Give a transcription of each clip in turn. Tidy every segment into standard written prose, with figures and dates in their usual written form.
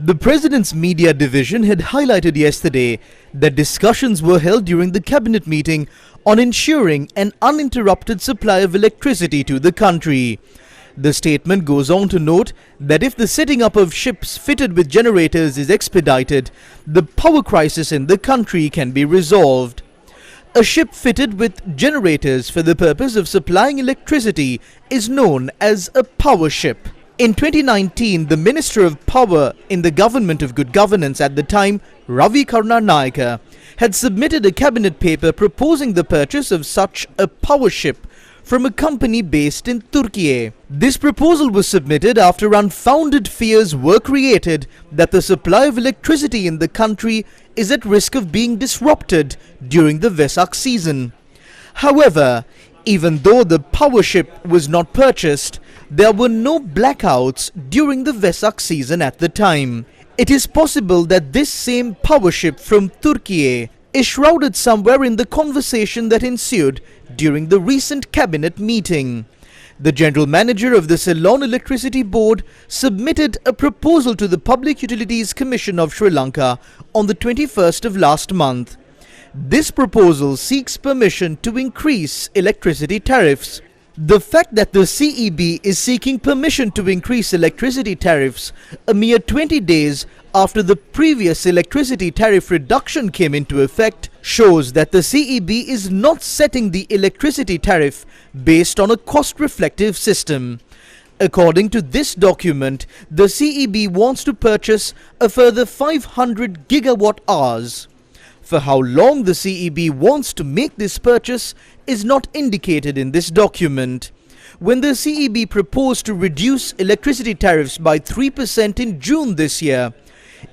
The President's Media Division had highlighted yesterday that discussions were held during the cabinet meeting on ensuring an uninterrupted supply of electricity to the country. The statement goes on to note that if the setting up of ships fitted with generators is expedited, the power crisis in the country can be resolved. A ship fitted with generators for the purpose of supplying electricity is known as a power ship. In 2019, the Minister of Power in the Government of Good Governance at the time, Ravi Karunanayaka, had submitted a cabinet paper proposing the purchase of such a power ship from a company based in Turkey. This proposal was submitted after unfounded fears were created that the supply of electricity in the country is at risk of being disrupted during the Vesak season. However, even though the power ship was not purchased, there were no blackouts during the Vesak season at the time. It is possible that this same power ship from Turkey is shrouded somewhere in the conversation that ensued during the recent cabinet meeting. The General Manager of the Ceylon Electricity Board submitted a proposal to the Public Utilities Commission of Sri Lanka on the 21st of last month. This proposal seeks permission to increase electricity tariffs. The fact that the CEB is seeking permission to increase electricity tariffs a mere 20 days after the previous electricity tariff reduction came into effect shows that the CEB is not setting the electricity tariff based on a cost-reflective system. According to this document, the CEB wants to purchase a further 500 gigawatt hours. For how long the CEB wants to make this purchase is not indicated in this document. When the CEB proposed to reduce electricity tariffs by 3% in June this year,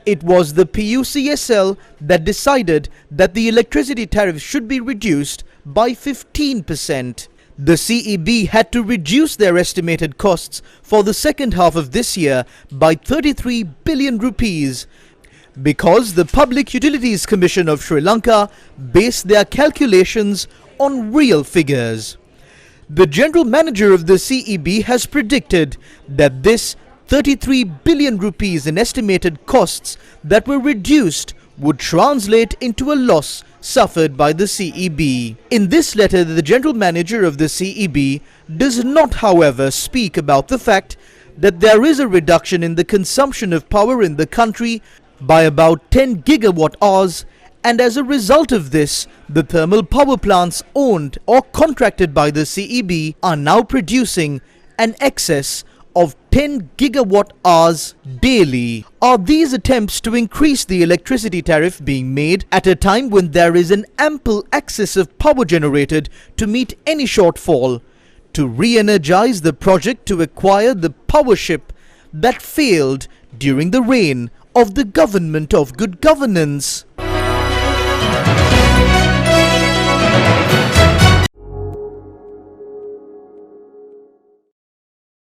it was the PUCSL that decided that the electricity tariffs should be reduced by 15%. The CEB had to reduce their estimated costs for the second half of this year by 33 billion rupees, because the Public Utilities Commission of Sri Lanka based their calculations on real figures. The General Manager of the CEB has predicted that this 33 billion rupees in estimated costs that were reduced would translate into a loss suffered by the CEB. In this letter, the General Manager of the CEB does not, however, speak about the fact that there is a reduction in the consumption of power in the country by about 10 gigawatt hours, and as a result of this, the thermal power plants owned or contracted by the CEB are now producing an excess of 10 gigawatt hours daily. Are these attempts to increase the electricity tariff being made at a time when there is an ample access of power generated to meet any shortfall, to re-energize the project to acquire the power ship that failed during the reign of the Government of Good Governance?